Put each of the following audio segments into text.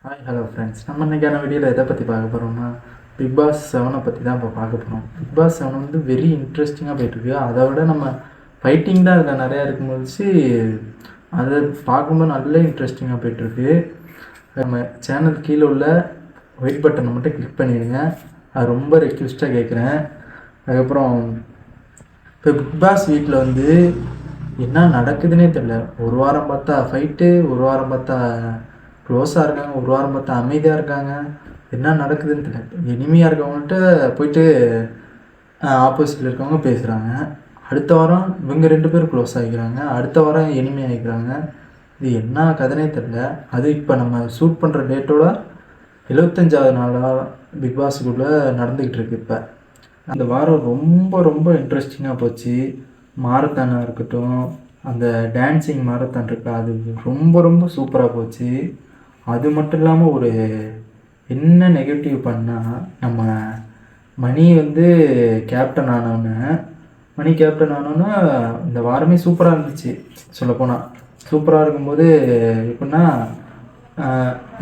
Hi hello friends. நம்ம இன்றைக்கான வீடியோவில் எதை பற்றி பார்க்க போகிறோம்னா பிக் பாஸ் 7 பற்றி தான் இப்போ பார்க்க போகிறோம். பிக் பாஸ் 7 வந்து வெரி இன்ட்ரெஸ்டிங்காக போயிட்டுருக்கு. அதை விட நம்ம ஃபைட்டிங் தான் அதில் நிறையா இருக்கும்போது அதை பார்க்கும்போது நல்ல இன்ட்ரெஸ்டிங்காக போயிட்டுருக்கு. நம்ம சேனல் கீழே உள்ள ஒயிட் பட்டனை மட்டும் கிளிக் பண்ணிடுங்க. அது ரொம்ப ரெக்வெஸ்ட்டாக கேட்குறேன். அதுக்கப்புறம் இப்போ பிக் பாஸ் வீட்டில் வந்து என்ன நடக்குதுன்னே தெரியல. ஒரு வாரம் பார்த்தா ஃபைட்டு, ஒரு வாரம் பார்த்தா க்ளோஸாக இருக்காங்க, ஒரு வாரம் பார்த்தா அமைதியாக இருக்காங்க. என்ன நடக்குதுன்னு தெரியல. இனிமையாக இருக்கவங்கள்ட்ட போயிட்டு ஆப்போசிட்டில் இருக்கவங்க பேசுகிறாங்க. அடுத்த வாரம் இவங்க 2 பேரும் க்ளோஸ் ஆகிக்கிறாங்க, அடுத்த வாரம் இனிமை ஆகிக்கிறாங்க. இது என்ன கதைனே தெரில. அது இப்போ நம்ம ஷூட் பண்ணுற டேட்டோட 75வது நாளாக பிக் பாஸுக்குள்ளே நடந்துக்கிட்டு இருக்கு. இப்போ அந்த வாரம் ரொம்ப ரொம்ப இன்ட்ரெஸ்டிங்காக போச்சு. மாரத்தானாக இருக்கட்டும், அந்த டான்ஸிங் மாரத்தான் இருக்கா, அது ரொம்ப ரொம்ப சூப்பராக போச்சு. அது மட்டும் இல்லாமல் ஒரு என்ன நெகட்டிவ் பண்ணால், நம்ம மணி வந்து கேப்டன் ஆனோன்னே இந்த வாரமே சூப்பராக இருந்துச்சு. சொல்லப்போனால் சூப்பராக இருக்கும்போது எப்படின்னா,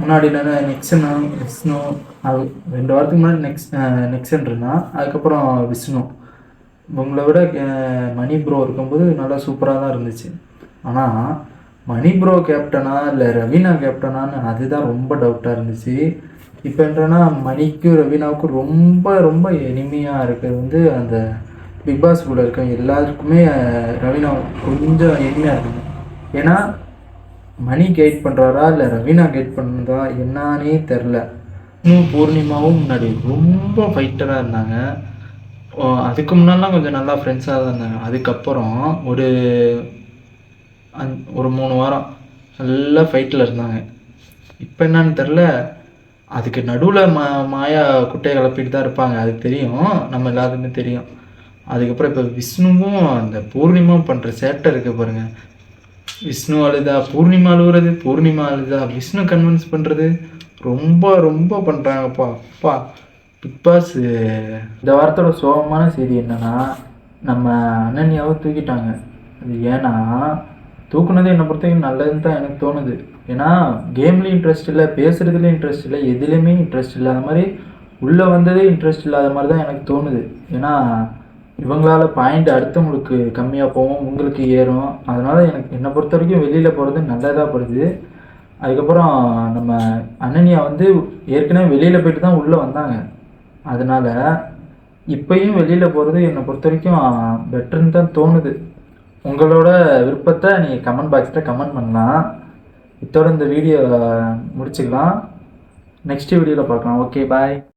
முன்னாடி என்னென்ன விஷ்ணு அது 2 வாரத்துக்கு முன்னாடி நெக்ஸ்டன் இருந்தான். அதுக்கப்புறம் விஷ்ணு இவங்கள விட மணி ப்ரோ இருக்கும்போது நல்லா சூப்பராக தான் இருந்துச்சு. ஆனால் மணி ப்ரோ கேப்டனா இல்லை ரவீனா கேப்டனான்னு அதுதான் ரொம்ப டவுட்டாக இருந்துச்சு. இப்போ என்னன்னா மணிக்கும் ரவீனாவுக்கும் ரொம்ப ரொம்ப இனிமையாக இருக்கிறது வந்து அந்த பிக் பாஸ் கூட இருக்க எல்லாருக்குமே ரவீனா கொஞ்சம் இனிமையாக இருக்குங்க. ஏன்னா மணி கைட் பண்ணுறாரா இல்லை ரவீனா கைட் பண்ணுறா என்னானே தெரில. இன்னும் பூர்ணிமாவும் முன்னாடி ரொம்ப ஃபைட்டராக இருந்தாங்க. அதுக்கு முன்னாடிலாம் கொஞ்சம் நல்லா ஃப்ரெண்ட்ஸாக தான் இருந்தாங்க. அதுக்கப்புறம் ஒரு 3 வாரம் நல்லா ஃபைட்டில் இருந்தாங்க. இப்போ என்னன்னு தெரில. அதுக்கு நடுவில் மாயா குட்டையை கிளப்பிட்டு தான் இருப்பாங்க, அது தெரியும், நம்ம எல்லாத்துக்குமே தெரியும். அதுக்கப்புறம் இப்போ விஷ்ணுவும் அந்த பூர்ணிமாவும் பண்ணுற சேட்டை இருக்க பாருங்க. விஷ்ணு அழுதா பூர்ணிமா அழுகுறது, பூர்ணிமா அழுதா விஷ்ணு கன்வின்ஸ் பண்ணுறது, ரொம்ப ரொம்ப பண்ணுறாங்கப்பா. அப்பா பிக் பாஸ். இந்த வாரத்தோட சோகமான செய்தி என்னென்னா, நம்ம அனன்யாவை தூக்கிட்டாங்க. அது ஏன்னா தூக்குனது என்னை பொறுத்தவரைக்கும் நல்லதுன்னு தான் எனக்கு தோணுது. ஏன்னா கேம்லேயும் இன்ட்ரெஸ்ட் இல்லை, பேசுகிறதுலேயும் இன்ட்ரெஸ்ட் இல்லை, எதுலேயுமே இன்ட்ரெஸ்ட் இல்லாத மாதிரி உள்ளே வந்ததே இன்ட்ரெஸ்ட் இல்லாத மாதிரி தான் எனக்கு தோணுது. ஏன்னா இவங்களால பாயிண்ட் அடுத்தவங்களுக்கு கம்மியாக போகும், உங்களுக்கு ஏறும். அதனால் என்னை பொறுத்த வரைக்கும் வெளியில் போகிறது நல்லதாக படுது. அதுக்கப்புறம் நம்ம அனன்யா வந்து ஏற்கனவே வெளியில் போயிட்டு தான் உள்ளே வந்தாங்க. அதனால் இப்போயும் வெளியில் போகிறது என்னை பொறுத்த வரைக்கும் பெட்டர்ன்னு தான் தோணுது. உங்களோட விருப்பத்தை நீங்கள் கமெண்ட் பாக்ஸில் கமெண்ட் பண்ணலாம். இதோட இந்த வீடியோ முடிச்சுக்கலாம். நெக்ஸ்ட் வீடியோவில் பார்க்கலாம். ஓகே, பாய்.